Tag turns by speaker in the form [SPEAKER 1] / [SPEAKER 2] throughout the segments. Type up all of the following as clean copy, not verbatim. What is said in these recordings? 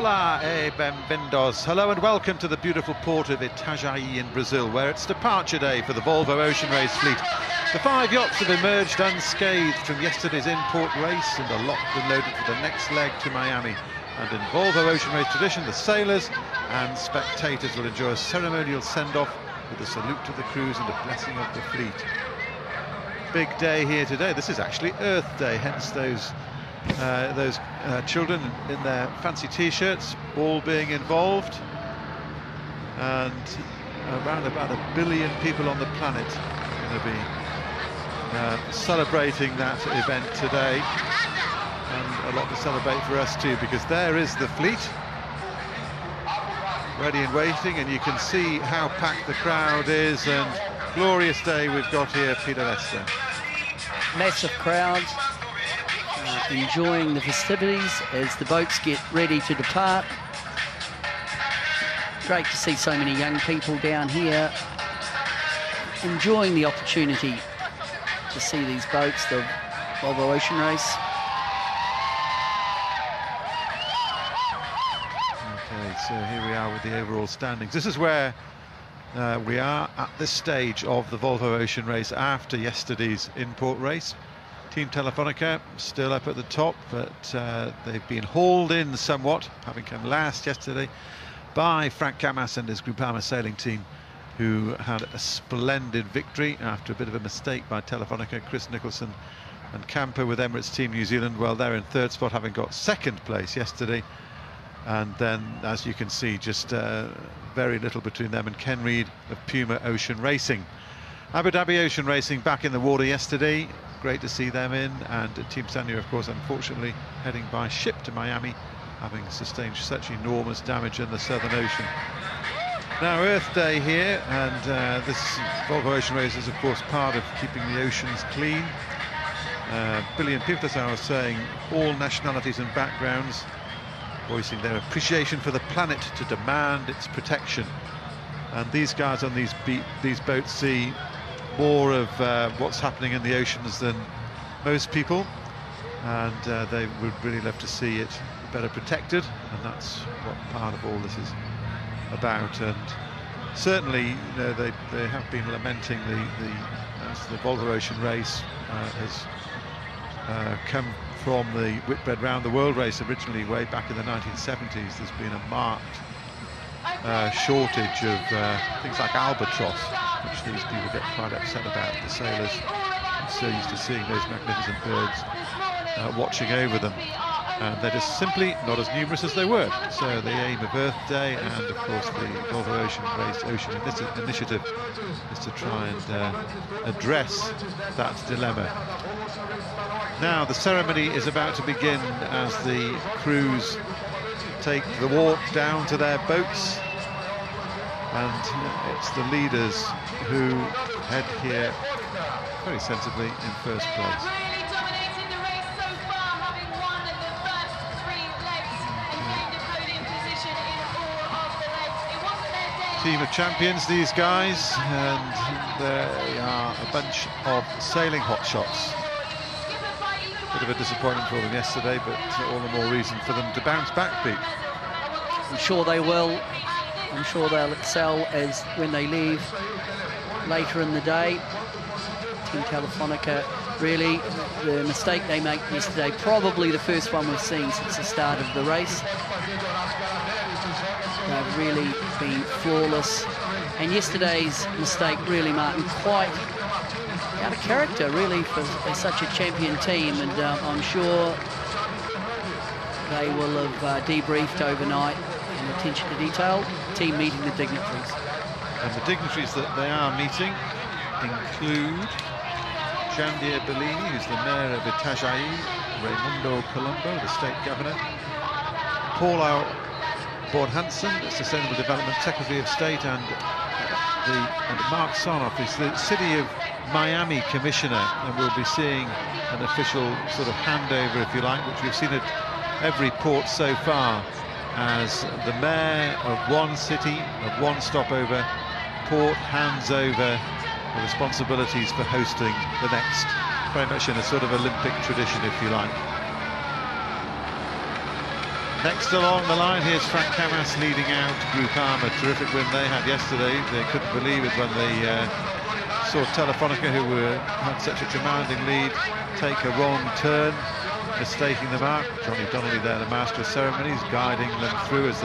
[SPEAKER 1] Olá e bem-vindos. Hello and welcome to the beautiful port of Itajaí in Brazil, where it's departure day for the Volvo Ocean Race fleet. The 5 yachts have emerged unscathed from yesterday's in-port race and are locked and loaded for the next leg to Miami. And in Volvo Ocean Race tradition, the sailors and spectators will enjoy a ceremonial send-off with a salute to the crews and a blessing of the fleet. Big day here today. This is actually Earth Day, hence those children in their fancy t-shirts all being involved, and around about 1 billion people on the planet are going to be celebrating that event today, and a lot to celebrate for us too, because there is the fleet ready and waiting, and you can see how packed the crowd is, and glorious day we've got here, Peter Lester.
[SPEAKER 2] Massive crowds enjoying the festivities as the boats get ready to depart. Great to see so many young people down here enjoying the opportunity to see these boats, the Volvo Ocean Race.
[SPEAKER 1] Okay, so here we are with the overall standings. This is where we are at this stage of the Volvo Ocean Race after yesterday's in-port race. Team Telefonica still up at the top, but they've been hauled in somewhat, having come last yesterday, by Frank Camas and his Groupama sailing team, who had a splendid victory after a bit of a mistake by Telefonica. Chris Nicholson and Camper with Emirates Team New Zealand, well, they're in third spot, having got second place yesterday. And then, as you can see, just very little between them and Ken Reid of Puma Ocean Racing. Abu Dhabi Ocean Racing back in the water yesterday. Great to see them in, and Team Sanya, of course, unfortunately heading by ship to Miami, having sustained such enormous damage in the Southern Ocean. Now, Earth Day here, and this Volvo Ocean Race is, of course, part of keeping the oceans clean. Billion people, as I was saying, all nationalities and backgrounds, voicing their appreciation for the planet to demand its protection. And these guys on these boats see more of what's happening in the oceans than most people, and they would really love to see it better protected, and that's what part of all this is about. And certainly, you know, they have been lamenting the Volvo Ocean Race has come from the Whitbread Round the World race originally way back in the 1970s. There's been a marked shortage of things like albatross, which these people get quite upset about. The sailors are so used to seeing those magnificent birds watching over them, and they're just simply not as numerous as they were. So the aim of Earth Day and, of course, the Volvo Ocean Race Ocean Initiative is to try and address that dilemma. Now the ceremony is about to begin as the crews take the walk down to their boats, and it's the leaders who head here very sensibly in first place. Team of champions, these guys, and they are a bunch of sailing hotshots. Bit of a disappointment for them yesterday, but all the more reason for them to bounce back, Pete.
[SPEAKER 2] I'm sure they will. I'm sure they'll excel as when they leave later in the day. Team Telefonica, really, the mistake they made yesterday, probably the first one we've seen since the start of the race. They've really been flawless. And yesterday's mistake really, Martin, quite out of character, really, for such a champion team. And I'm sure they will have debriefed overnight, and attention to detail, team meeting the dignitaries.
[SPEAKER 1] And the dignitaries that they are meeting include Jandir Bellini, who's the mayor of Itajaí, Raimundo Colombo, the state governor, Paula Borg-Hansen, the Sustainable Development Secretary of State, and Mark Sarnoff is the City of Miami Commissioner, and we'll be seeing an official sort of handover, if you like, which we've seen at every port so far, as the mayor of one city, of one stopover port, hands over the responsibilities for hosting the next, very much in a sort of Olympic tradition, if you like. Next along the line, here's Frank Camas leading out Groupama. Terrific win they had yesterday. They couldn't believe it when they saw Telefonica, who had such a commanding lead, take a wrong turn, mistaking the mark. Johnny Donnelly there, the master of ceremonies, guiding them through as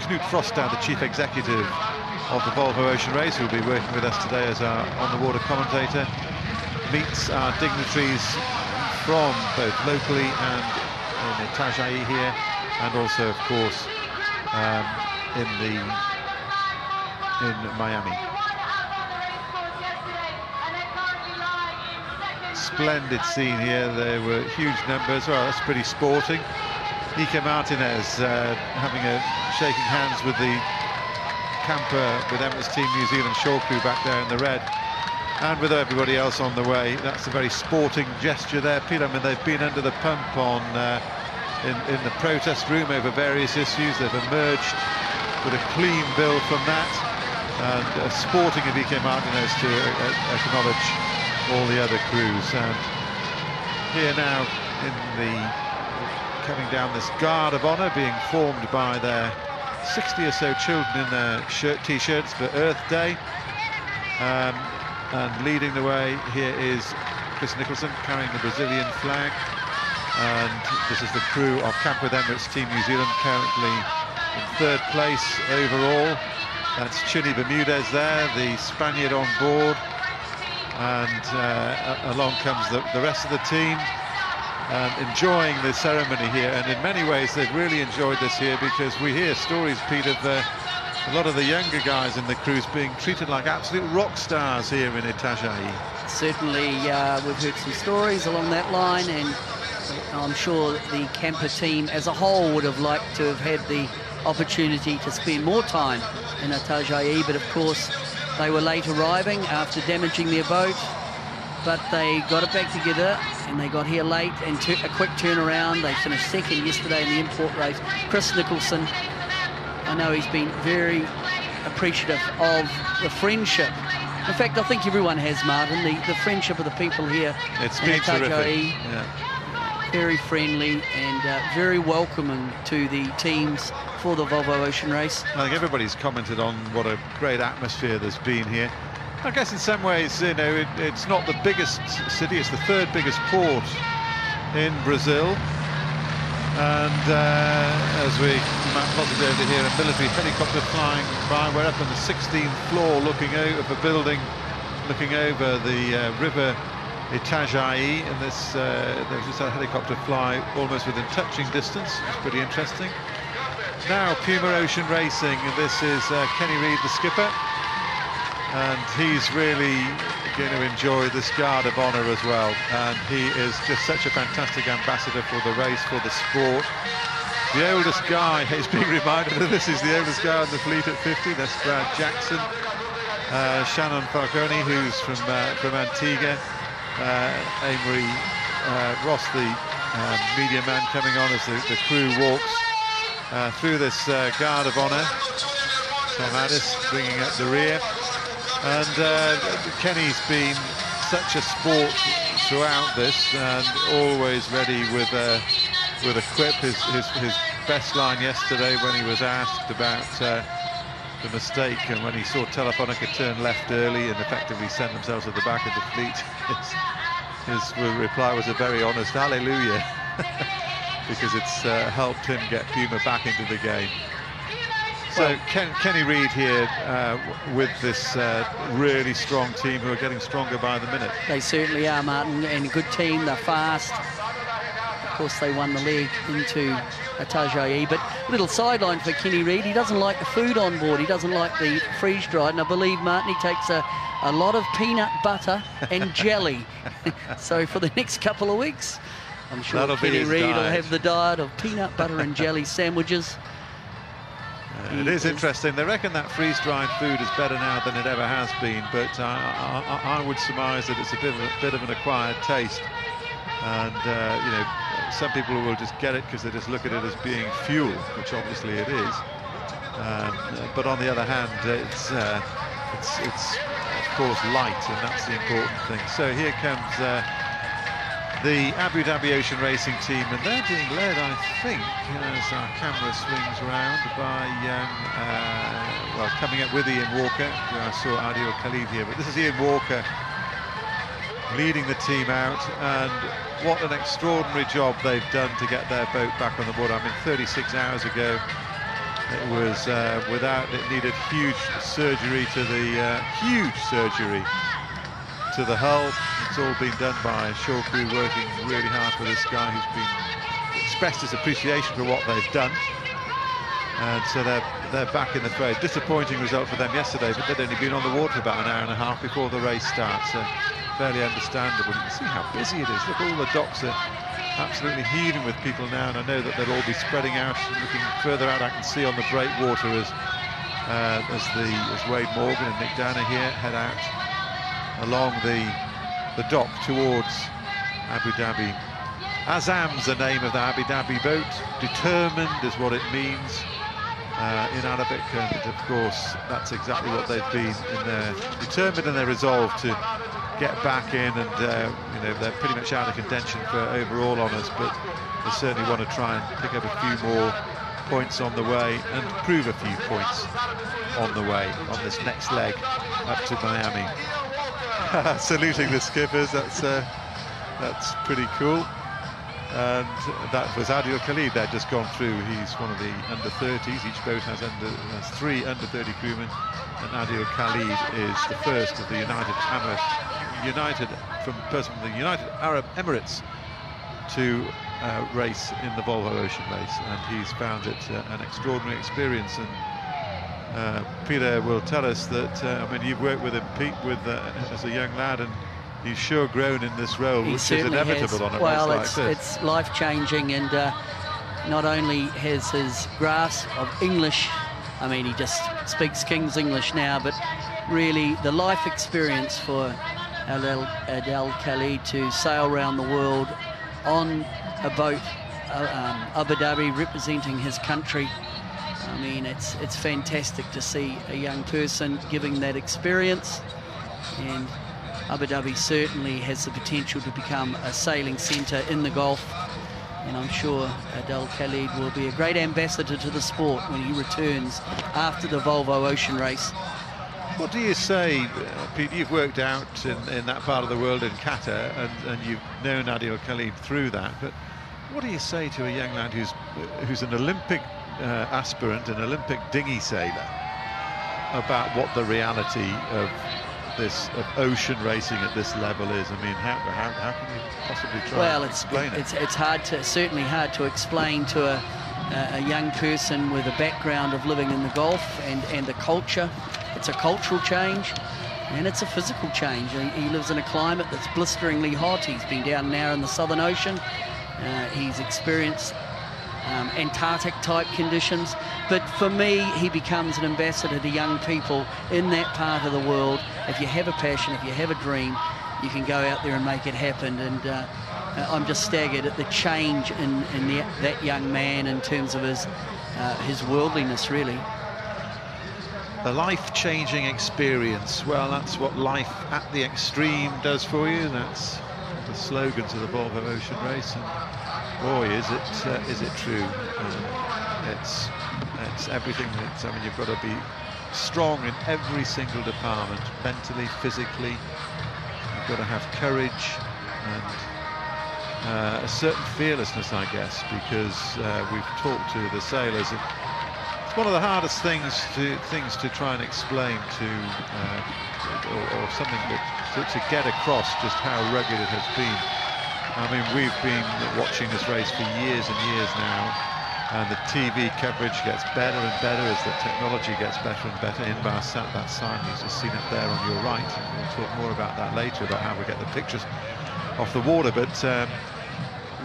[SPEAKER 1] Knut Frostow, the chief executive of the Volvo Ocean Race, who will be working with us today as our on-the-water commentator, meets our dignitaries from both locally and in Itajaí here, and also, of course, in Miami. Splendid scene here. There were huge numbers. Well, that's pretty sporting. Ike Martinez shaking hands with the camper with Emirates Team New Zealand shore crew back there in the red, and with everybody else on the way. That's a very sporting gesture there, Peter. I mean, they've been under the pump in the protest room over various issues. They've emerged with a clean bill from that, and sporting of Ike Martinez to acknowledge all the other crews. And here now, coming down this guard of honour, being formed by their 60 or so children in their t-shirts for Earth Day, and leading the way here is Chris Nicholson carrying the Brazilian flag, and this is the crew of Camp with Emirates Team New Zealand, currently in 3rd place overall. That's Chini Bermudez there, the Spaniard on board, and along comes the rest of the team, enjoying the ceremony here. And in many ways they've really enjoyed this here, because we hear stories, Pete, of a lot of the younger guys in the crews being treated like absolute rock stars here in Itajaí.
[SPEAKER 2] Certainly, we've heard some stories along that line, and I'm sure the camper team as a whole would have liked to have had the opportunity to spend more time in Itajaí, but of course they were late arriving after damaging their boat, but they got it back together and they got here late, and a quick turnaround. They finished 2nd yesterday in the import race. Chris Nicholson, I know he's been very appreciative of the friendship. In fact, I think everyone has, Martin, the friendship of the people here.
[SPEAKER 1] It's been terrific. Yeah.
[SPEAKER 2] Very friendly and very welcoming to the teams for the Volvo Ocean Race.
[SPEAKER 1] I think everybody's commented on what a great atmosphere there's been here. I guess in some ways, you know, it's not the biggest city, it's the 3rd biggest port in Brazil. And as we plotted over here, a military helicopter flying by. We're up on the 16th floor, looking over the building, looking over the river Itajaí, and there's just a helicopter fly almost within touching distance. It's pretty interesting. Now Puma Ocean Racing, and this is Kenny Reid, the skipper, and he's really going to enjoy this guard of honour as well, and he is just such a fantastic ambassador for the race, for the sport. The oldest guy, he's being reminded that this is the oldest guy on the fleet at 50, that's Brad Jackson. Shannon Falcone, who's from Antigua. Amory Ross, the media man, coming on as the crew walks through this guard of honour. Tom Addis bringing up the rear, and Kenny's been such a sport throughout this, and always ready with a quip. His best line yesterday, when he was asked about the mistake, and when he saw Telefonica turn left early and effectively send themselves at the back of the fleet, his reply was a very honest hallelujah, because it's helped him get Puma back into the game. So Kenny Reid here with this really strong team, who are getting stronger by the minute.
[SPEAKER 2] They certainly are, Martin, and a good team. They're fast. Of course, they won the leg into Itajaí, but a little sideline for Kenny Reid. He doesn't like the food on board. He doesn't like the freeze-dried, and I believe, Martin, he takes a lot of peanut butter and jelly. So for the next couple of weeks, I'm sure Kenny Reid will have the diet of peanut butter and jelly sandwiches.
[SPEAKER 1] It is interesting. They reckon that freeze-dried food is better now than it ever has been, but I would surmise that it's a bit of an acquired taste. And you know, some people will just get it because they just look at it as being fuel, which obviously it is. But on the other hand, it's of course light, and that's the important thing. So here comes the Abu Dhabi Ocean Racing team, and they're being led, I think, as our camera swings round, by well, coming up with Ian Walker. I saw Adil Khalid here, but this is Ian Walker leading the team out, and what an extraordinary job they've done to get their boat back on the water. I mean, 36 hours ago it was it needed huge surgery to the hull. It's all been done by shore crew, working really hard for this guy who's been expressed his appreciation for what they've done. And so they're back in the fray. Disappointing result for them yesterday, but they'd only been on the water about an hour and a half before the race starts. So fairly understandable. You can see how busy it is. Look, all the docks are absolutely heaving with people now, and I know that they'll all be spreading out, looking further out. I can see on the breakwater as Wade Morgan and Nick Danner here head out along the dock towards Abu Dhabi. Azam's the name of the Abu Dhabi boat. Determined is what it means in Arabic, and of course that's exactly what they've been in their determined and their resolve to get back in, and you know, they're pretty much out of contention for overall honours, but they certainly want to try and pick up a few more points on the way and prove a few points on the way on this next leg up to Miami. Saluting the skippers, that's pretty cool. And that was Adil Khalid there, just gone through. He's one of the under-30s. Each boat has 3 under-30 crewmen, and Adil Khalid is the first of the United Arab Emirates to race in the Volvo Ocean Race, and he's found it an extraordinary experience. And Peter will tell us that, I mean, you've worked with him, Pete, as a young lad, and he's sure grown in this role, which is inevitable on a race like this.
[SPEAKER 2] It's life-changing, and not only has his grasp of English, I mean, he just speaks King's English now, but really the life experience for Adil Khalid to sail around the world on a boat, Abu Dhabi, representing his country. I mean, it's fantastic to see a young person giving that experience, and Abu Dhabi certainly has the potential to become a sailing centre in the Gulf, and I'm sure Adil Khalid will be a great ambassador to the sport when he returns after the Volvo Ocean Race.
[SPEAKER 1] What do you say, Pete? You've worked out in that part of the world in Qatar, and you've known Adil Khalid through that, but what do you say to a young lad who's an Olympic aspirant, an Olympic dinghy sailor, about what the reality of ocean racing at this level is? I mean, how can you possibly try to explain it?
[SPEAKER 2] It's hard to, certainly hard to explain to a young person with a background of living in the Gulf and the culture. It's a cultural change, and it's a physical change. He lives in a climate that's blisteringly hot. He's been down now in the Southern Ocean. He's experienced Antarctic-type conditions. But for me, he becomes an ambassador to young people in that part of the world. If you have a passion, if you have a dream, you can go out there and make it happen. And I'm just staggered at the change in that young man in terms of his worldliness, really.
[SPEAKER 1] A life-changing experience. Well, that's what life at the extreme does for you. That's the slogan to the Volvo Ocean Race, and boy, is it true. It's everything. I mean, you've got to be strong in every single department, mentally, physically. You've got to have courage and a certain fearlessness, I guess, because we've talked to the sailors. It's one of the hardest things to try and explain or something to get across just how rugged it has been. I mean, we've been watching this race for years and years now, and the TV coverage gets better and better as the technology gets better and better. Inbar sat that sign you've just seen up there on your right, and we'll talk more about that later, about how we get the pictures off the water. But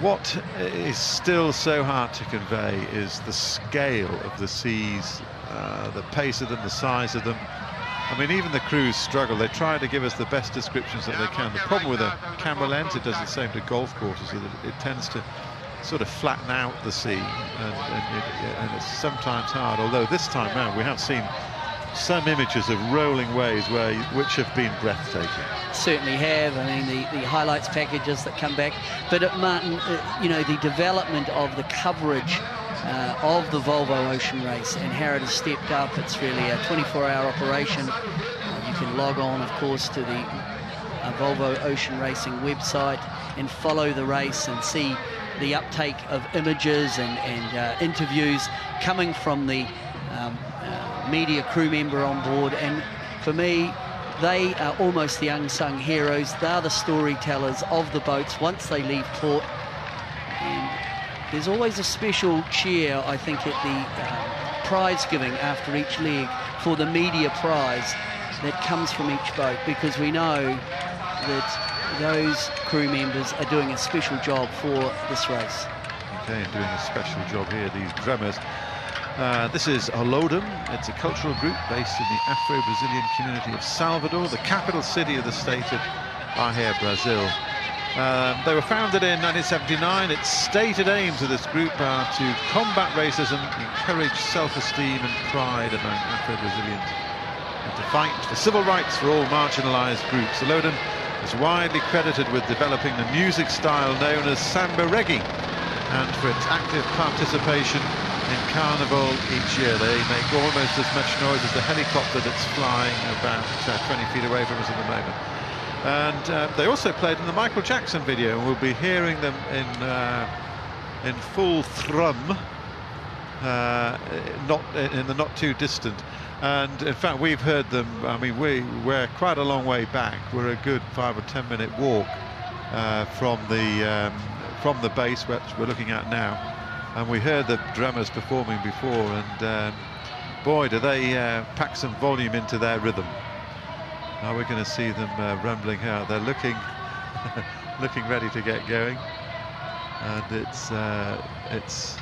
[SPEAKER 1] what is still so hard to convey is the scale of the seas, the pace of them, the size of them. I mean, even the crews struggle. They try to give us the best descriptions that they can. The problem with a camera lens, it does the same to golf courses, it tends to sort of flatten out the sea, and it's sometimes hard. Although this time round we have seen some images of rolling waves which have been breathtaking.
[SPEAKER 2] Certainly have. I mean, the highlights packages that come back. But Martin, you know, the development of the coverage of the Volvo Ocean Race and how it has stepped up. It's really a 24-hour operation. You can log on, of course, to the Volvo Ocean Racing website and follow the race and see the uptake of images and interviews coming from the media crew member on board. And for me, they are almost the unsung heroes. They're the storytellers of the boats once they leave port. And there's always a special cheer, I think, at the prize giving after each leg for the media prize that comes from each boat, because we know that those crew members are doing a special job for this race.
[SPEAKER 1] Okay, and doing a special job here, these drummers. This is Olodum. It's a cultural group based in the Afro-Brazilian community of Salvador, the capital city of the state of Bahia, Brazil. They were founded in 1979. Its stated aims of this group are to combat racism, encourage self-esteem and pride among Afro-Brazilians, and to fight for civil rights for all marginalized groups. Olodum is widely credited with developing the music style known as samba reggae, and for its active participation in Carnival each year. They make almost as much noise as the helicopter that's flying about 20 feet away from us at the moment. And they also played in the Michael Jackson video, and we'll be hearing them in full thrum, not in the not too distant. And in fact, we've heard them. I mean, we're quite a long way back. We're a good 5 or 10 minute walk from the base, which we're looking at now. And we heard the drummers performing before, and boy, do they pack some volume into their rhythm. Now we're going to see them rumbling out. They're looking looking ready to get going, and it's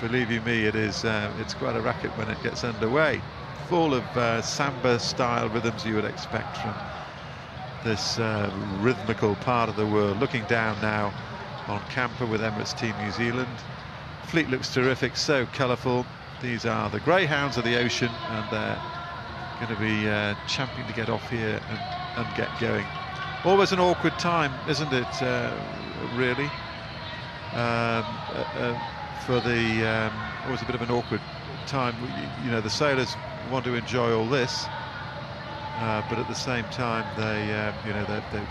[SPEAKER 1] believe you me, it's quite a racket when it gets underway. Full of samba-style rhythms you would expect from this rhythmical part of the world. Looking down now on camper with Emirates Team New Zealand. Fleet looks terrific, so colourful. These are the greyhounds of the ocean, and they're going to be champing to get off here and get going. Always an awkward time, isn't it, really? For the always a bit of an awkward time. You know, the sailors want to enjoy all this, but at the same time they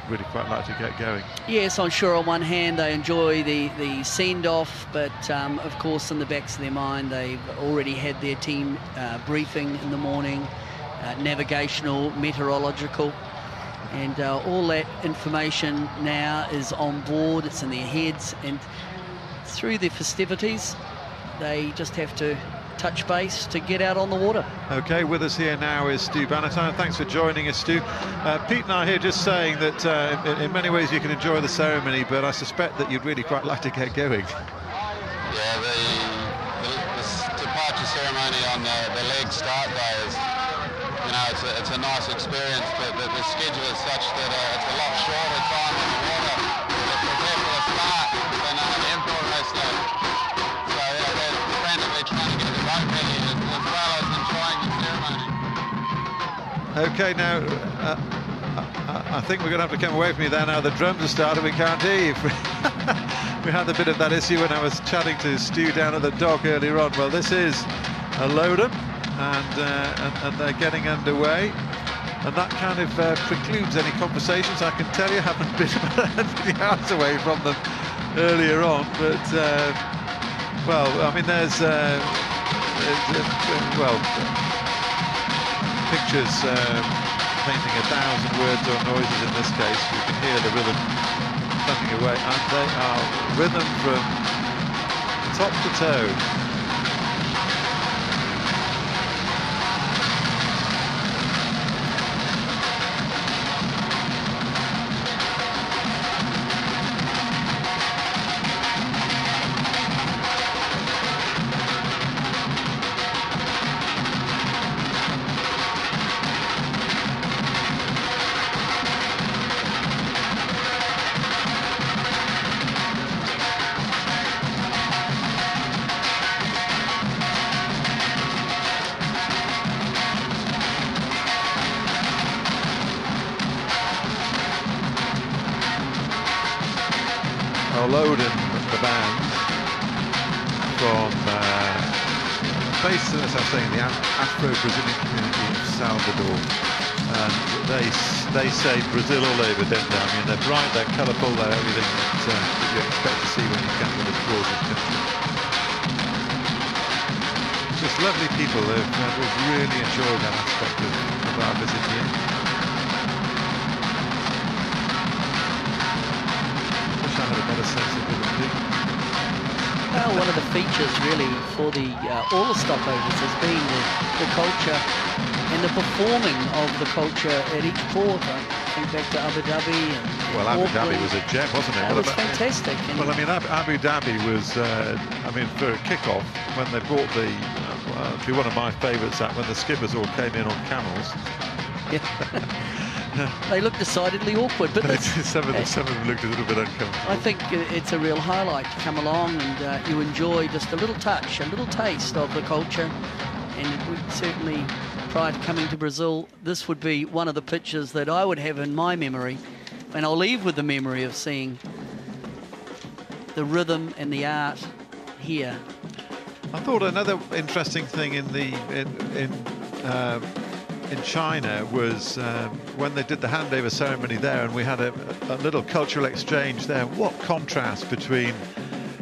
[SPEAKER 1] really quite like to get going.
[SPEAKER 2] Yes, I'm sure on one hand they enjoy the send-off, but of course in the backs of their mind they've already had their team briefing in the morning, navigational, meteorological, and all that information now is on board. It's in their heads, and through the festivities they just have to touch base to get out on the water. Okay, with us here now is Stu Bannatyne. Thanks for joining us, Stu. Pete and I here just saying that in many ways you can enjoy the ceremony, but I suspect that you'd really quite like to get going.
[SPEAKER 3] Yeah, the departure ceremony on the leg start day is, you know, it's a nice experience, but the schedule is such that it's a lot shorter time in the water to prepare for the start than the import race day. So yeah, they're frantically trying to get the boat ready as well as enjoying the ceremony.
[SPEAKER 1] Okay, now I think we're going to have to come away from you there now. The drums have started, we can't hear you. We had a bit of that issue when I was chatting to Stu down at the dock earlier on. Well, this is Olodum, and they're getting underway, and that kind of precludes any conversations, I can tell you. I haven't been about 100 yards away from them earlier on, but well, I mean, there's pictures painting 1,000 words or noises in this case. You can hear the rhythm thumping away, and they are rhythm from top to toe. they'll load in the band from based, as I was saying, the Afro-Brazilian community of Salvador, and they say Brazil all over, don't they? I mean, they're bright, they're colourful, they're everything that you expect to see when you come to this gorgeous country. Just lovely people. We've really enjoyed that aspect of our visit here. Wish I had a better sense of what to do.
[SPEAKER 2] Well, one of the features really for all the stopovers has been the culture and the performing of the culture at each port. I think back to Abu Dhabi.
[SPEAKER 1] Well, Abu Dhabi was a gem, wasn't it?
[SPEAKER 2] That was fantastic.
[SPEAKER 1] Well, I mean, Abu Dhabi was, I mean, for a kick-off, when they brought it'd be one of my favourites, that when the skippers all came in on camels.
[SPEAKER 2] Yeah. They looked decidedly awkward, but
[SPEAKER 1] some of them looked a little bit uncomfortable.
[SPEAKER 2] I think it's a real highlight to come along and you enjoy just a little touch, a little taste of the culture. And we certainly, prior to coming to Brazil, this would be one of the pictures that I would have in my memory, and I'll leave with the memory of seeing the rhythm and the art here.
[SPEAKER 1] I thought another interesting thing in China was when they did the handover ceremony there, and we had a little cultural exchange there. What contrast between,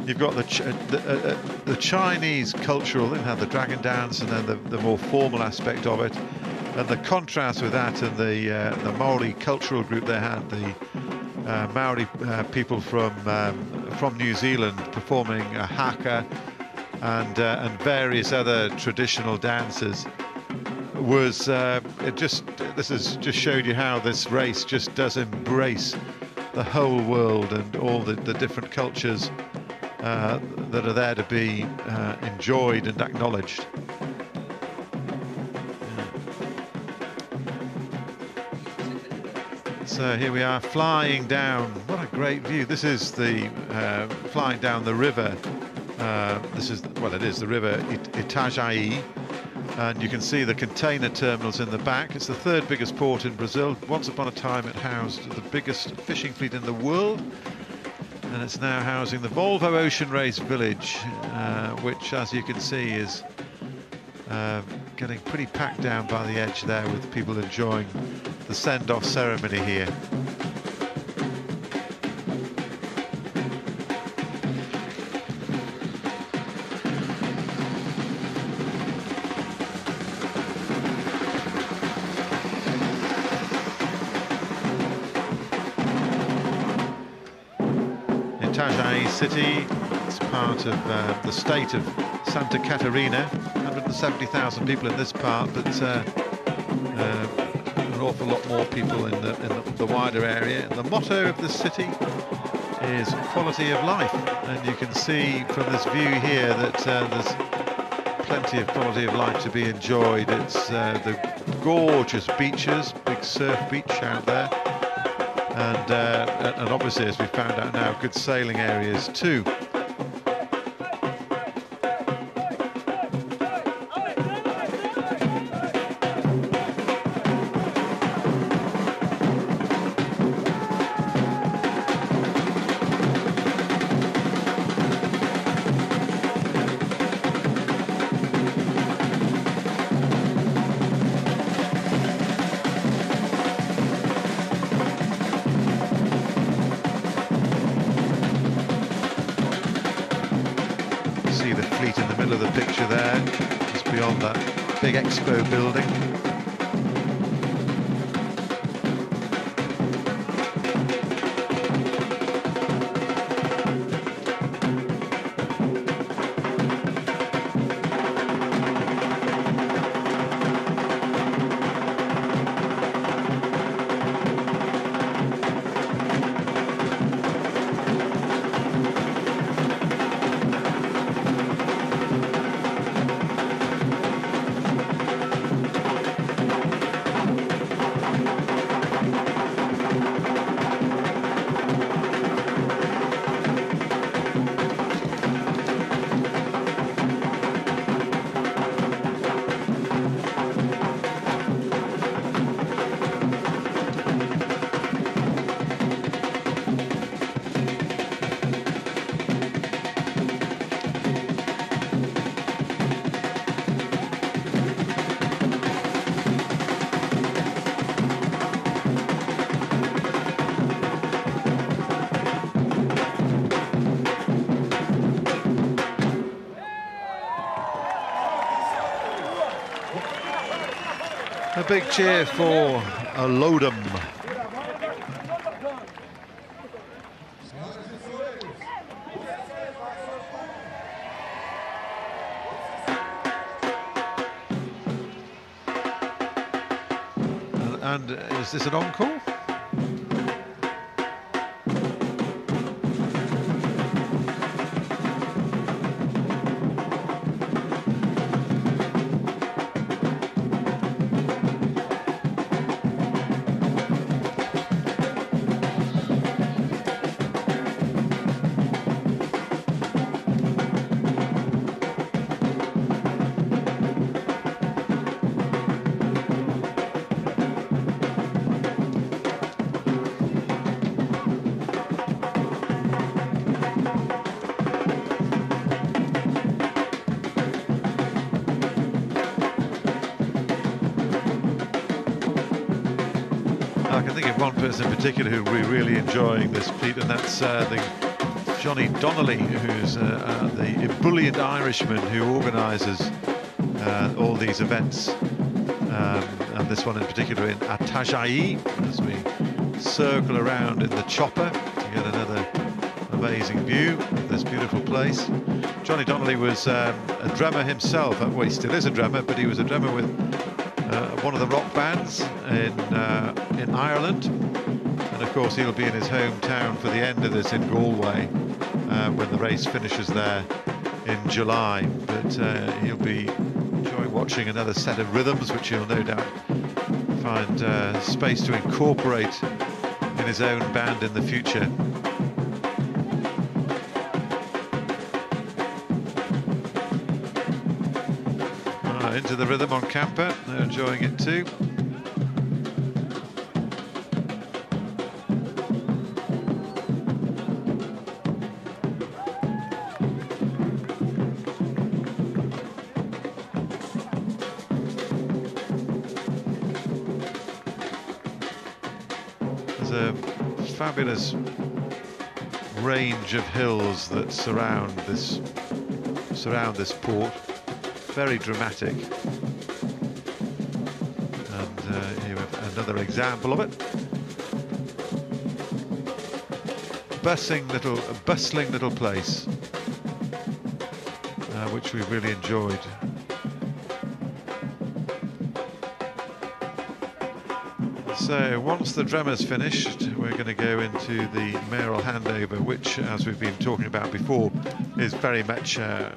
[SPEAKER 1] you've got the Chinese cultural, they had the dragon dance, and then the more formal aspect of it, and the contrast with that and the Maori cultural group they had, the Maori people from New Zealand performing a haka and various other traditional dances. Was this has just showed you how this race just does embrace the whole world and all the different cultures that are there to be enjoyed and acknowledged. So here we are flying down. What a great view. This is the flying down the river. This is, well, it is the river Itajaí. And you can see the container terminals in the back. It's the third biggest port in Brazil. Once upon a time it housed the biggest fishing fleet in the world, and it's now housing the Volvo Ocean Race Village, which, as you can see, is getting pretty packed down by the edge there, with people enjoying the send-off ceremony here. Itajaí city, it's part of the state of Santa Catarina. 170,000 people in this part, but an awful lot more people in the wider area. And the motto of this city is quality of life, and you can see from this view here that there's plenty of quality of life to be enjoyed. It's the gorgeous beaches, big surf beach out there. And obviously, as we found out now, good sailing areas too. See the fleet in the middle of the picture there, just beyond that big expo building. big cheer for Lodum. And is this an encore? I can think of one person in particular who we're really enjoying this, Pete, and that's the Johnny Donnelly, who's the ebullient Irishman who organises all these events, and this one in particular in Itajaí, as we circle around in the chopper to get another amazing view of this beautiful place. Johnny Donnelly was a drummer himself. Well, he still is a drummer, but he was a drummer with one of the rock bands in Ireland, and of course he'll be in his hometown for the end of this in Galway when the race finishes there in July. But he'll be enjoying watching another set of rhythms, which he'll no doubt find space to incorporate in his own band in the future. Into the rhythm on camper, they're enjoying it too. There's a fabulous range of hills that surround this port. Very dramatic, and here we have another example of it. Bustling little place, which we really enjoyed. So once the drummer's finished, we're going to go into the mayoral handover, which, as we've been talking about before, is very much a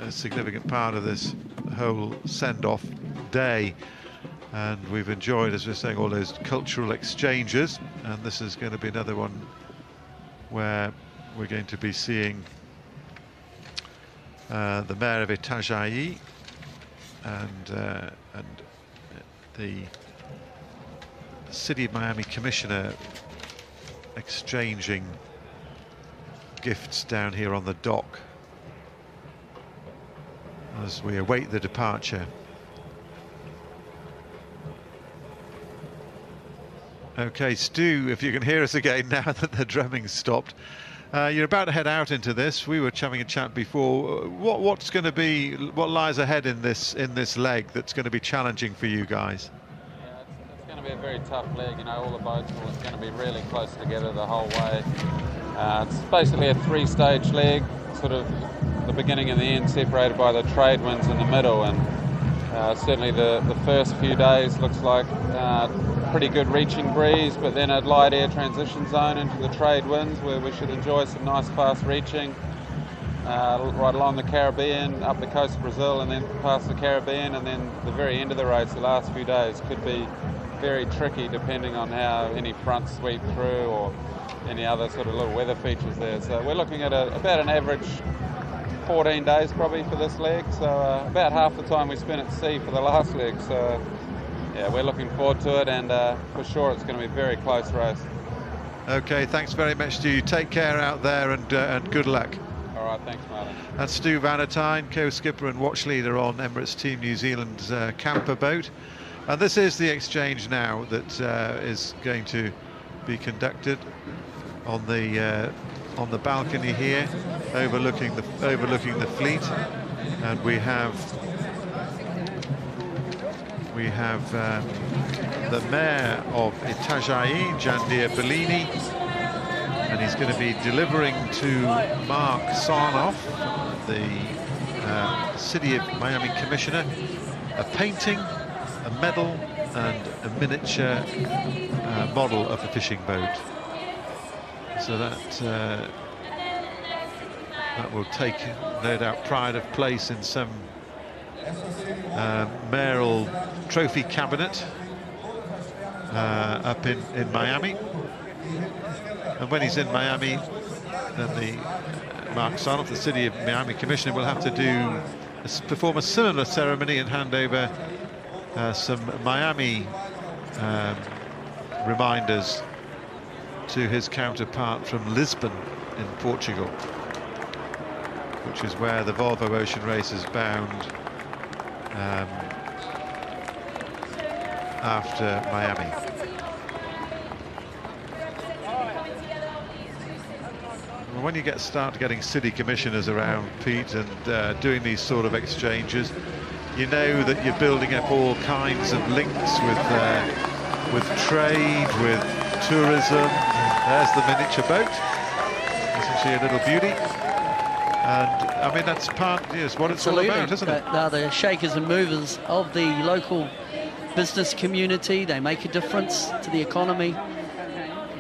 [SPEAKER 1] significant part of this whole send-off day, and we've enjoyed, as we're saying, all those cultural exchanges, and this is going to be another one where we're going to be seeing the mayor of Itajaí and the City of Miami commissioner exchanging gifts down here on the dock as we await the departure. Okay, Stu, if you can hear us again now that the drumming's stopped. You're about to head out into this. We were having a chat before. What lies ahead in this leg that's going to be challenging for you guys?
[SPEAKER 4] Yeah, it's going to be a very tough leg. You know, all the boats are going to be really close together the whole way. It's basically a three-stage leg, sort of the beginning and the end separated by the trade winds in the middle, and certainly the first few days looks like pretty good reaching breeze, but then a light air transition zone into the trade winds where we should enjoy some nice fast reaching right along the Caribbean, up the coast of Brazil and then past the Caribbean, and then the very end of the race, the last few days, could be very tricky depending on how any fronts sweep through or any other sort of little weather features there. So we're looking at about an average 14 days probably for this leg, so about half the time we spent at sea for the last leg. So yeah, we're looking forward to it, and for sure it's going to be a very close race. Okay, thanks very much to you. Take care out there, and good luck. All right, thanks, Martin. That's Stu Valentine, co-skipper and watch leader on Emirates Team New Zealand's camper boat. And this is the exchange now that is going to be conducted on the balcony here, overlooking the fleet, and we have
[SPEAKER 1] we have the mayor of Itajaí, Jandir Bellini, and he's going to be delivering to Mark Sarnoff, the City of Miami Commissioner, a painting, a medal and a miniature model of the fishing boat. So that will take, no doubt, pride of place in some mayoral trophy cabinet up in Miami. And when he's in Miami, then the Mark Sarnoff, the City of Miami Commissioner, will have to perform a similar ceremony and hand over some Miami reminders to his counterpart from Lisbon in Portugal, which is where the Volvo Ocean Race is bound after Miami. When you start getting city commissioners around, Pete, and doing these sort of exchanges, you know that you're building up all kinds of links with trade, with tourism. There's the miniature boat. Isn't she a little beauty? And I mean, that's what it's all about, isn't it?
[SPEAKER 2] They're the shakers and movers of the local business community. They make a difference to the economy,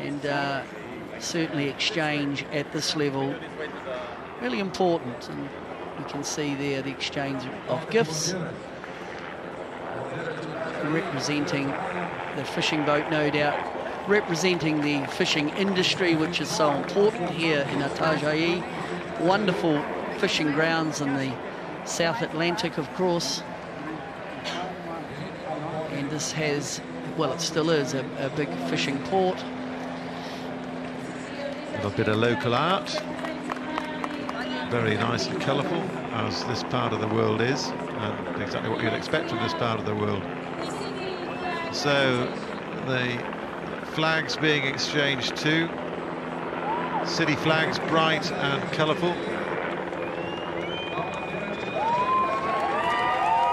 [SPEAKER 2] and certainly exchange at this level really important. And you can see there the exchange of gifts representing the fishing boat, no doubt representing the fishing industry, which is so important here in Itajaí. Wonderful fishing grounds in the South Atlantic, of course, and this has, well, it still is a big fishing port.
[SPEAKER 1] A little bit of local art, very nice and colourful, as this part of the world is, and exactly what you'd expect from this part of the world. So the flags being exchanged too, city flags, bright and colourful.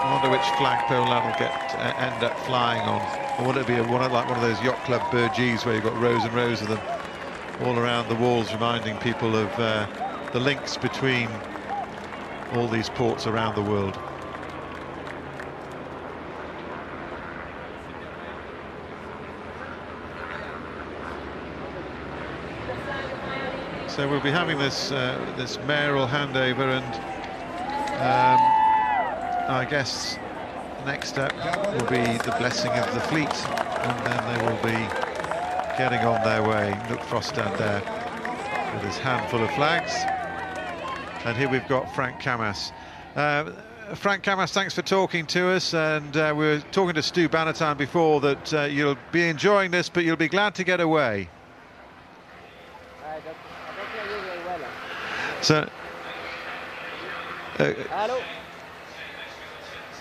[SPEAKER 1] I wonder which flagpole that'll end up flying on, or will it be like one of those yacht club burgees where you've got rows and rows of them all around the walls, reminding people of the links between all these ports around the world. So we'll be having this this mayoral handover, and I guess next up will be the blessing of the fleet, and then they will be getting on their way. Look, Frostad there with his handful of flags. And here we've got Frank Camas. Frank Camas, thanks for talking to us. And we were talking to Stu Bannatyne before that you'll be enjoying this, but you'll be glad to get away. So,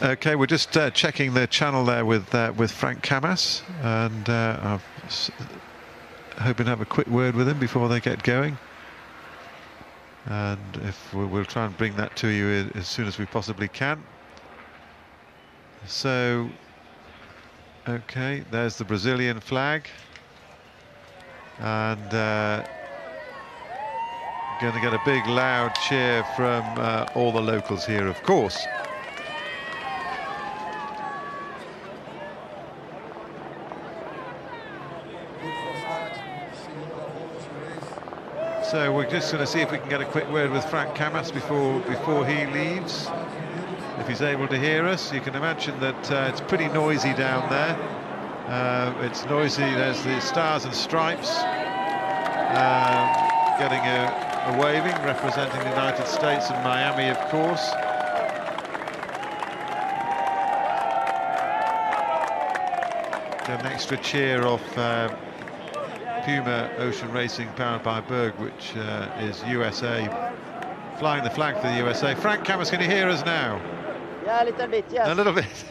[SPEAKER 1] okay, we're just checking the channel there with Frank Camas, and I'm hoping to have a quick word with him before they get going. And if we'll try and bring that to you as soon as we possibly can. So, okay, there's the Brazilian flag, and going to get a big loud cheer from all the locals here, of course. So we're just going to see if we can get a quick word with Frank Camas before he leaves, if he's able to hear us. You can imagine that it's pretty noisy down there. It's noisy. There's the Stars and Stripes getting a waving, representing the United States and Miami, of course. Get an extra cheer off Puma Ocean Racing, powered by Berg, which is USA, flying the flag for the USA. Frank Camas, can you hear us now?
[SPEAKER 5] Yeah, a little bit, yes.
[SPEAKER 1] A little bit.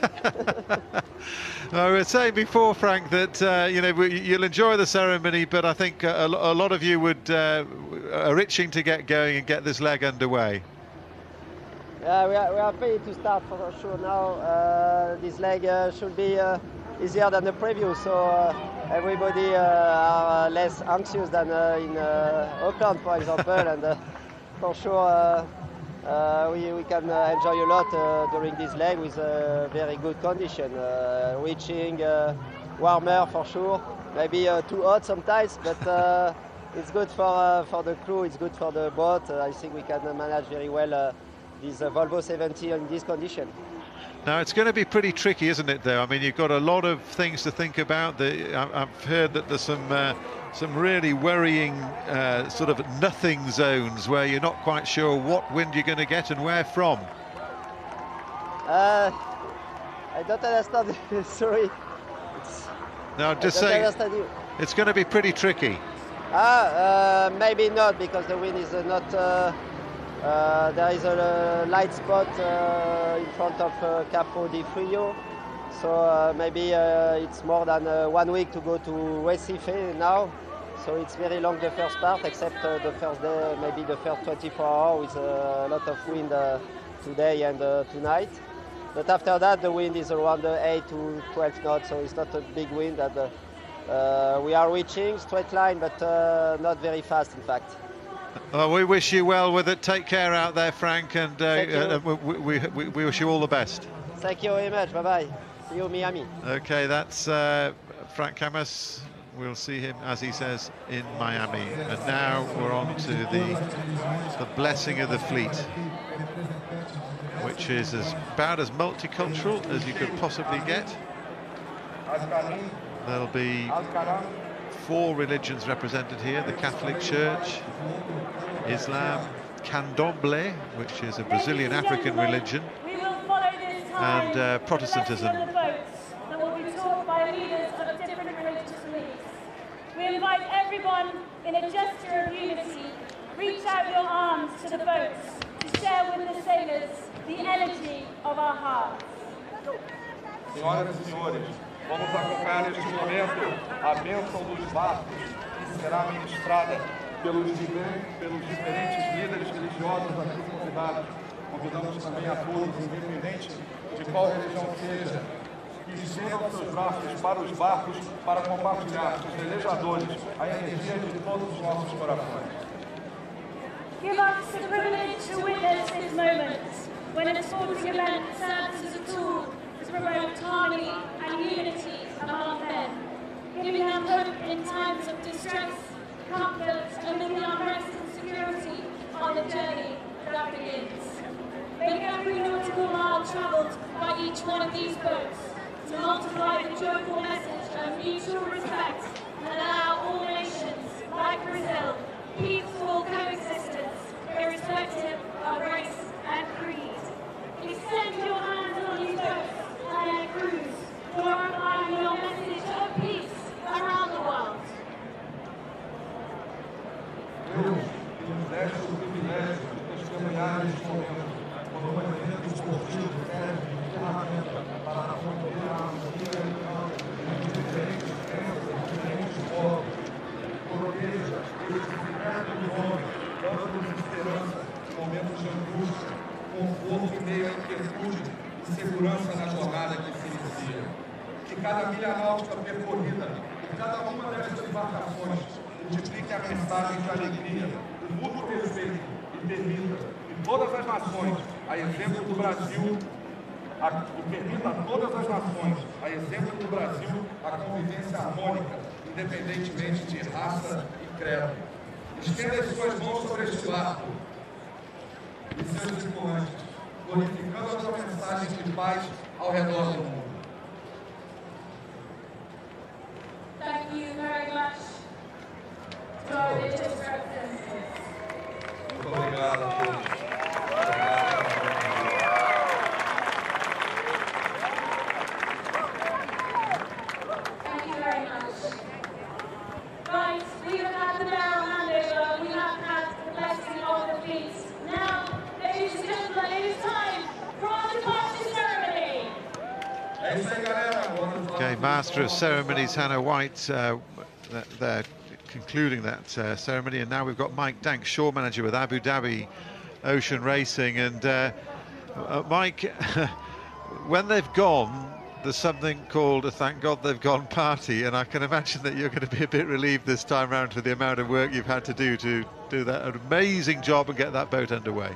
[SPEAKER 1] I was saying before, Frank, that you know, you'll enjoy the ceremony, but I think a lot of you are itching to get going and get this leg underway.
[SPEAKER 5] Yeah, we are happy to start for sure now. This leg should be easier than the previous, so everybody are less anxious than in Auckland, for example, and for sure we can enjoy a lot during this leg with very good condition. Reaching warmer for sure, maybe too hot sometimes, but it's good for the crew, it's good for the boat. I think we can manage very well this Volvo 70 in this condition.
[SPEAKER 1] Now it's going to be pretty tricky, isn't it? Though I mean, you've got a lot of things to think about. I've heard that there's some really worrying sort of nothing zones where you're not quite sure what wind you're going to get and where from.
[SPEAKER 5] I don't understand. Sorry.
[SPEAKER 1] No, I'm just saying it's going to be pretty tricky.
[SPEAKER 5] Maybe not, because the wind is not. There is a light spot in front of Capo di Frio, so maybe it's more than 1 week to go to Recife now. So it's very long the first part, except the first day, maybe the first 24 hours with a lot of wind today and tonight. But after that, the wind is around 8 to 12 knots, so it's not a big wind. And we are reaching straight line, but not very fast, in fact.
[SPEAKER 1] Well, we wish you well with it. Take care out there, Frank, and we wish you all the best.
[SPEAKER 5] Thank you very much. Bye-bye. See you, Miami.
[SPEAKER 1] Okay, that's Frank Camus. We'll see him, as he says, in Miami. And now we're on to the blessing of the fleet, which is about as multicultural as you could possibly get. There'll be 4 religions represented here: the Catholic Church, Islam, Candomblé, which is a Brazilian African religion, and Protestantism.
[SPEAKER 6] That will be taught by leaders of different religious beliefs. We invite everyone, in a gesture of unity, reach out your arms to the boats to share with the sailors the energy of our hearts.
[SPEAKER 7] Senhoras e senhores, vamos acompanhar neste momento a bênção dos barcos, que será ministrada pelos diferentes líderes religiosos aqui convidados. Convidamos também a todos, independente de qual religião seja, que estendam seus braços para os barcos para compartilhar com os velejadores a energia de todos os nossos corações.
[SPEAKER 6] Give us the privilege to witness this moment, when a sporting event serves as a tool to promote harmony and unity among men, giving them hope in times of distress, comfort, and in the unrest and security on the journey that begins. Make every nautical mile travelled by each one of these boats to multiply the joyful message of mutual respect and allow all nations, like Brazil, peaceful coexistence, irrespective of race and creed. Extend your hands on these boats and their crews, glorifying your message of peace around the world.
[SPEAKER 7] Deus nos deste o privilégio de testemunhar neste momento, quando o evento esportivo serve de ferramenta para promover a harmonia entre diferentes crenças e diferentes povos. Proteja esse secreto dos homens, dando-nos esperança em momentos de angústia, conforto em meio à inquietude e segurança na jornada que se inicia. Que cada milha náutica percorrida e cada uma destas embarcações multiplique a mensagem de alegria, de mútuo respeito e permita que todas as nações, a exemplo do Brasil, permita a todas as nações, a exemplo do Brasil, a convivência harmônica, independentemente de raça e credo. Estenda as suas mãos sobre este barco e seus tripulantes, glorificando a sua mensagem de paz ao redor do mundo.
[SPEAKER 6] Thank you very much to our religious representatives.
[SPEAKER 7] Muito obrigado a todos.
[SPEAKER 6] Thank you very much. Right, we have had the barrel handover, we have had the blessing of the fleet. Now, ladies and gentlemen, it is time for our departure ceremony.
[SPEAKER 7] É isso aí, galera.
[SPEAKER 1] Okay, Master of Ceremonies Hannah White they're concluding that ceremony, and now we've got Mike Dank, shore manager with Abu Dhabi Ocean Racing, and Mike, when they've gone, there's something called a thank God they've gone party, and I can imagine that you're going to be a bit relieved this time round for the amount of work you've had to do that amazing job and get that boat underway.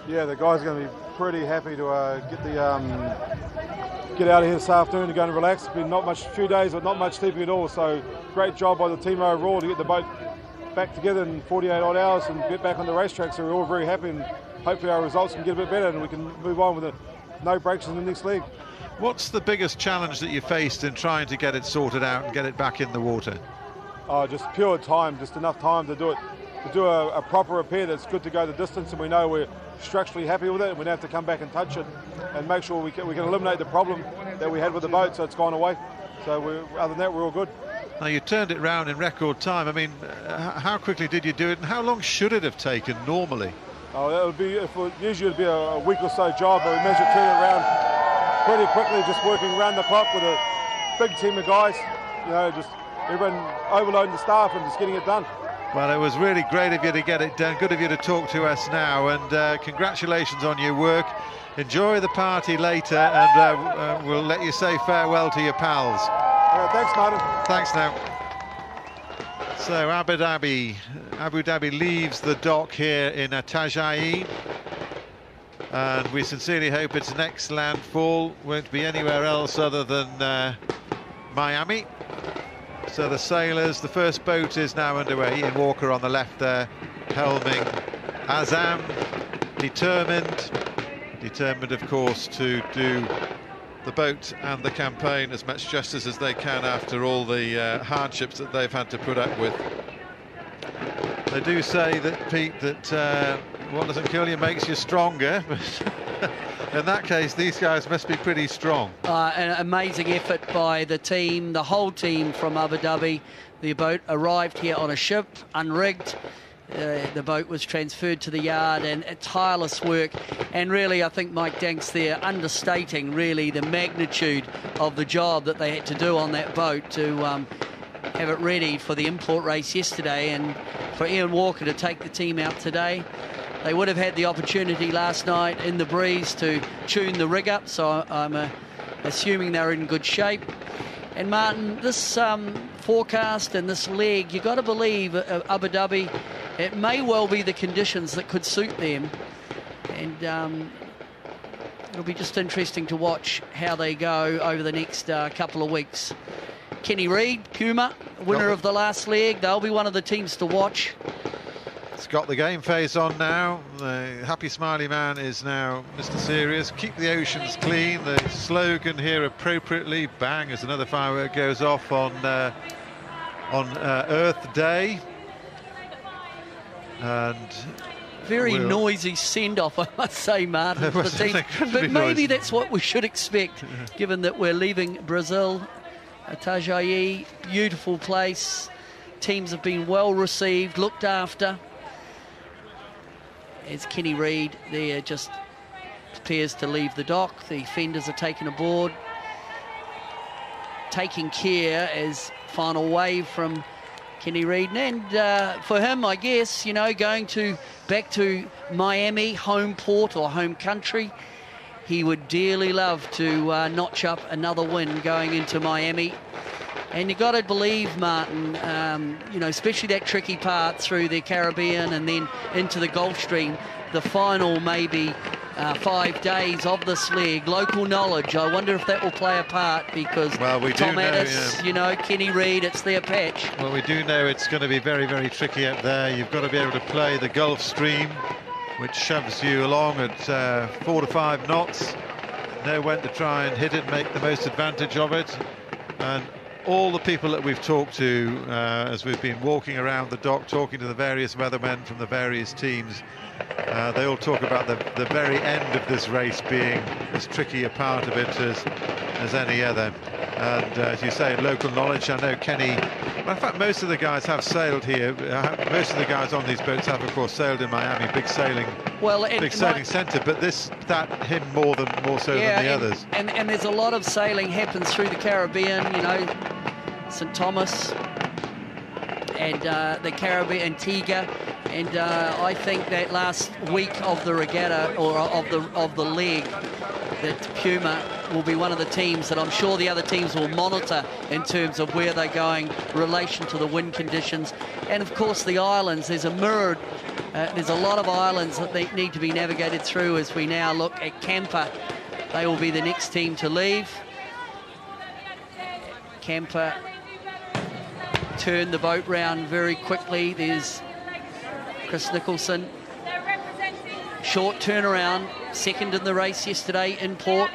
[SPEAKER 8] Yeah, the guys are going to be pretty happy to get out of here this afternoon to go and relax. It's been few days, but not much sleeping at all. So great job by the team overall to get the boat back together in 48 odd hours and get back on the racetrack. So we're all very happy, and hopefully our results can get a bit better and we can move on with no breaks in the next leg.
[SPEAKER 1] What's the biggest challenge that you faced in trying to get it sorted out and get it back in the water?
[SPEAKER 8] Oh, just pure time, just enough time to do it. To do a proper repair that's good to go the distance, and we know we're structurally happy with it, and we don't have to come back and touch it and make sure we can eliminate the problem that we had with the boat, so it's gone away. So other than that, we're all good.
[SPEAKER 1] Now, you turned it round in record time. I mean, how quickly did you do it, and how long should it have taken normally?
[SPEAKER 8] Oh, that would be, usually it'd be a week or so job, but we managed to turn it around pretty quickly, just working round the clock with a big team of guys, just everyone overloading the staff and just getting it done.
[SPEAKER 1] Well, it was really great of you to get it done. Good of you to talk to us now, and congratulations on your work. Enjoy the party later, and we'll let you say farewell to your pals.
[SPEAKER 8] Thanks, Martin.
[SPEAKER 1] Thanks now. So Abu Dhabi leaves the dock here in Itajaí, and we sincerely hope its next landfall won't be anywhere else other than Miami. So the sailors, the first boat is now underway. Ian Walker on the left there, helming Azam, determined of course to do the boat and the campaign as much justice as they can after all the hardships that they've had to put up with. They do say that, Pete, that what doesn't kill you makes you stronger, but in that case these guys must be pretty strong.
[SPEAKER 2] An amazing effort by the team, the whole team from Abu Dhabi. The boat arrived here on a ship, unrigged. The boat was transferred to the yard, and tireless work. And really, I think Mike Danks there understating really the magnitude of the job that they had to do on that boat to have it ready for the import race yesterday, and for Ian Walker to take the team out today. They would have had the opportunity last night in the breeze to tune the rig up, so I'm assuming they're in good shape. And Martin, this forecast and this leg, you've got to believe Abu Dhabi, it may well be the conditions that could suit them. And it'll be just interesting to watch how they go over the next couple of weeks. Kenny Reid, Puma, winner of the last leg, they'll be one of the teams to watch.
[SPEAKER 1] It's got the game face on now. The happy smiley man is now Mr. Serious. Keep the oceans clean. The slogan here appropriately. Bang as another firework goes off on Earth Day. And
[SPEAKER 2] very noisy send-off, I must say, Martin, for the team. But maybe that's what we should expect, given that we're leaving Brazil. Itajaí, beautiful place. Teams have been well received, looked after. As Kenny Reid there just prepares to leave the dock. The fenders are taken aboard. Taking care as final wave from Kenny Reid. And for him, I guess, going back to Miami, home port or home country, he would dearly love to notch up another win going into Miami. And you got to believe, Martin, especially that tricky part through the Caribbean and then into the Gulf Stream, the final maybe 5 days of this leg, local knowledge, I wonder if that will play a part, because Tom Addis, Kenny Reid, it's their patch.
[SPEAKER 1] Well, we do know it's going to be very, very tricky up there. You've got to be able to play the Gulf Stream, which shoves you along at 4 to 5 knots. Know when to try and hit it, make the most advantage of it. And all the people that we've talked to as we've been walking around the dock, talking to the various weathermen from the various teams, they all talk about the very end of this race being as tricky a part of it as any other. And as you say, local knowledge. I know Kenny, well, in fact most of the guys have sailed here. Most of the guys on these boats have of course sailed in Miami, big sailing centre, but him more so than the others.
[SPEAKER 2] And there's a lot of sailing happens through the Caribbean, St. Thomas and the Caribbean, Antigua, And I think that last week of the regatta, or of the leg, that Puma will be one of the teams that I'm sure the other teams will monitor in terms of where they're going in relation to the wind conditions. And of course the islands, there's a lot of islands that they need to be navigated through as we now look at Camper. They will be the next team to leave. Camper turned the boat round very quickly. There's Chris Nicholson. Short turnaround, second in the race yesterday in port.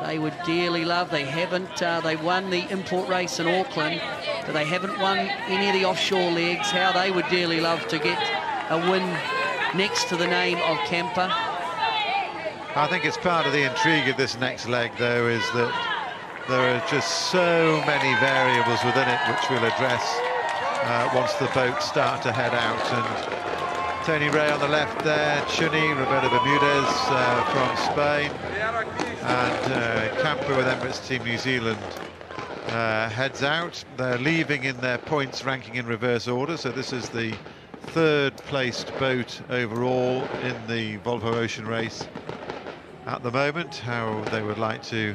[SPEAKER 2] They would dearly love, they won the import race in Auckland, but they haven't won any of the offshore legs. How they would dearly love to get a win next to the name of Camper.
[SPEAKER 1] I think it's part of the intrigue of this next leg, though, is that there are just so many variables within it which we'll address once the boats start to head out. And Tony Ray on the left there, Chuni, Roberto Bermudez from Spain, and Camper with Emirates Team New Zealand heads out. They're leaving in their points ranking in reverse order, so this is the third placed boat overall in the Volvo Ocean Race at the moment. How they would like to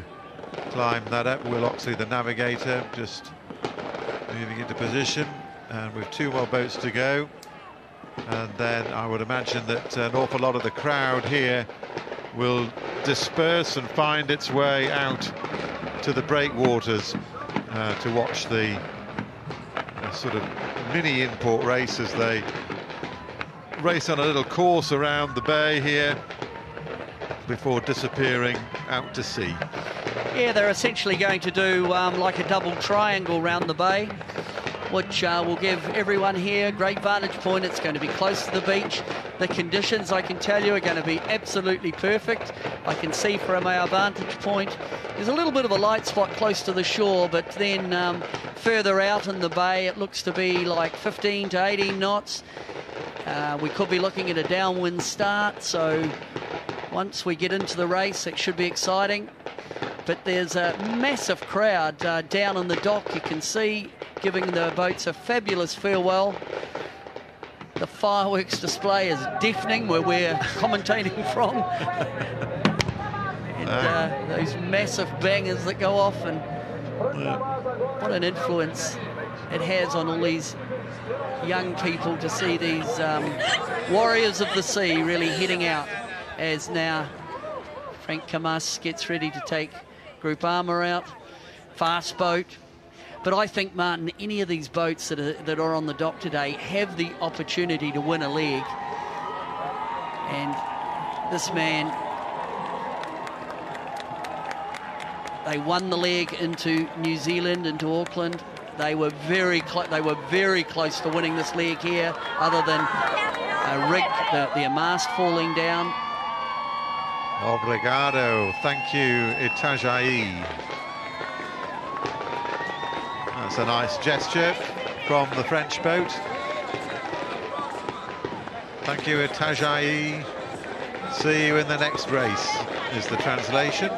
[SPEAKER 1] climb that up. Will Oxley, the navigator, just moving into position, and with 2 more boats to go. And then I would imagine that an awful lot of the crowd here will disperse and find its way out to the breakwaters to watch the sort of mini import race as they race on a little course around the bay here before disappearing out to sea.
[SPEAKER 2] Yeah, they're essentially going to do like a double triangle round the bay, which will give everyone here a great vantage point. It's going to be close to the beach. The conditions, I can tell you, are going to be absolutely perfect. I can see from our vantage point there's a little bit of a light spot close to the shore, but then further out in the bay it looks to be like 15 to 18 knots. We could be looking at a downwind start, so once we get into the race it should be exciting. But there's a massive crowd down on the dock, you can see, giving the boats a fabulous farewell. The fireworks display is deafening where we're commentating from. And those massive bangers that go off, and what an influence it has on all these young people to see these warriors of the sea really heading out, as now Frank Camas gets ready to take Group Armour out. Fast boat. But I think, Martin, any of these boats that are on the dock today have the opportunity to win a leg. And this man, they won the leg into New Zealand, into Auckland. They were very close to winning this leg here, other than a rig, the mast falling down.
[SPEAKER 1] Obrigado, thank you, Itajaí. That's a nice gesture from the French boat. Thank you, Itajaí. See you in the next race, is the translation.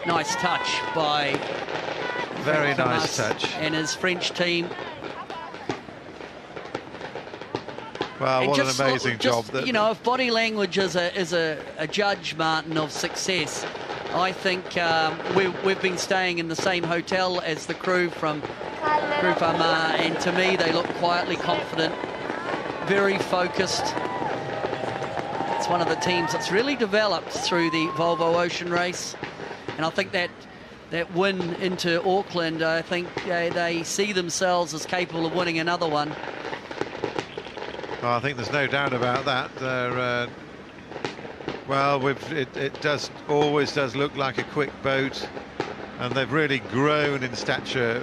[SPEAKER 2] Nice touch by
[SPEAKER 1] Very
[SPEAKER 2] Frank
[SPEAKER 1] nice
[SPEAKER 2] Camas
[SPEAKER 1] touch.
[SPEAKER 2] and his French team.
[SPEAKER 1] Well,
[SPEAKER 2] And
[SPEAKER 1] what
[SPEAKER 2] just
[SPEAKER 1] an amazing job.
[SPEAKER 2] You know, if body language is a judge, Martin, of success, I think we've been staying in the same hotel as the crew from Group Armour, and to me they look quietly confident, very focused. It's one of the teams that's really developed through the Volvo Ocean Race, and I think that win into Auckland, I think they see themselves as capable of winning another one.
[SPEAKER 1] Well, I think there's no doubt about that. Well, it always does look like a quick boat, and they've really grown in stature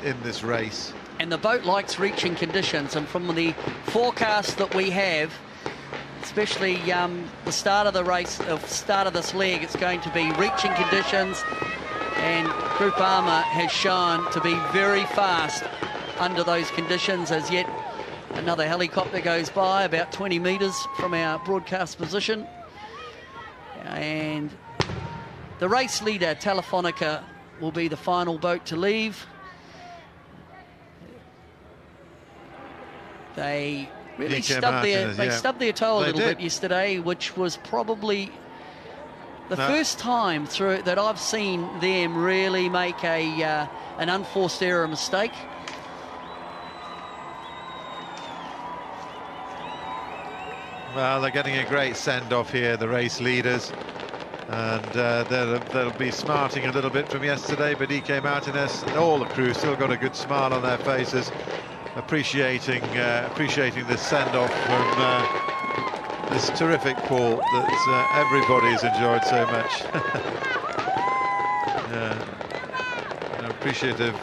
[SPEAKER 1] in this race.
[SPEAKER 2] And the boat likes reaching conditions, and from the forecast that we have, especially the start of the race, start of this leg, it's going to be reaching conditions, and Group Armour has shown to be very fast under those conditions. As yet, another helicopter goes by about 20 metres from our broadcast position. And the race leader, Telefonica, will be the final boat to leave. They really
[SPEAKER 1] DK
[SPEAKER 2] stubbed
[SPEAKER 1] Martinez,
[SPEAKER 2] they
[SPEAKER 1] yeah.
[SPEAKER 2] stubbed their toe a
[SPEAKER 1] They
[SPEAKER 2] little
[SPEAKER 1] did.
[SPEAKER 2] bit yesterday, which was probably the first time through that I've seen them really make an unforced error mistake.
[SPEAKER 1] Well, they're getting a great send-off here, the race leaders, and they'll be smarting a little bit from yesterday, but DK Martinez and all the crew still got a good smile on their faces, appreciating this send-off from this terrific pole that everybody's enjoyed so much. Appreciative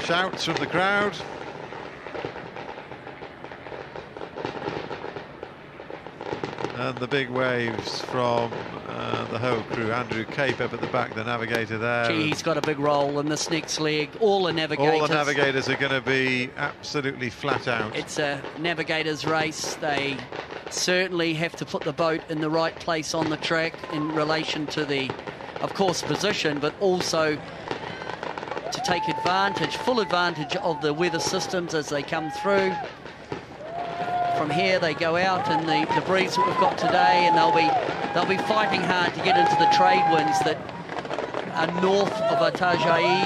[SPEAKER 1] shouts from the crowd. And the big waves from the whole crew. Andrew Cape up at the back, the navigator there.
[SPEAKER 2] Gee, he's got a big role in this next leg. All the navigators
[SPEAKER 1] are going to be absolutely flat out.
[SPEAKER 2] It's a navigator's race. They certainly have to put the boat in the right place on the track in relation to the, of course, position, but also to take full advantage of the weather systems as they come through. From here they go out in the breeze that we've got today, and they'll be fighting hard to get into the trade winds that are north of Itajaí,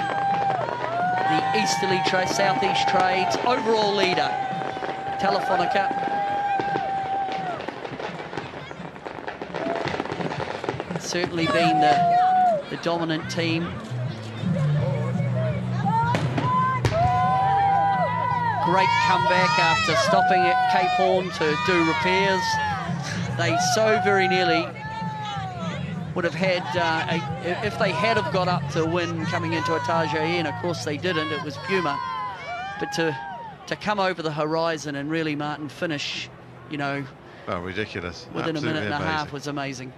[SPEAKER 2] the easterly southeast trades. Overall leader, Telefonica. Certainly been the dominant team. Great comeback after stopping at Cape Horn to do repairs. They so very nearly would have had, if they had have got up to win coming into Itajaí, and of course they didn't, it was Puma. But to come over the horizon and really, Martin, finish, well,
[SPEAKER 1] ridiculous.
[SPEAKER 2] Within
[SPEAKER 1] Absolutely
[SPEAKER 2] a minute and
[SPEAKER 1] amazing.
[SPEAKER 2] a half was amazing.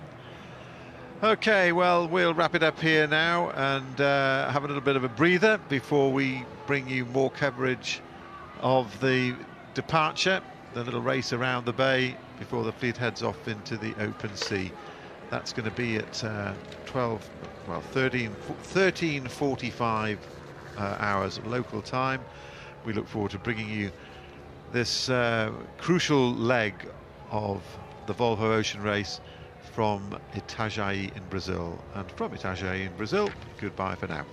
[SPEAKER 1] Okay, well, we'll wrap it up here now and have a little bit of a breather before we bring you more coverage of the departure, the little race around the bay before the fleet heads off into the open sea. That's going to be at 13:45 hours local time. We look forward to bringing you this crucial leg of the Volvo Ocean Race from Itajaí in Brazil. And from Itajaí in Brazil, goodbye for now.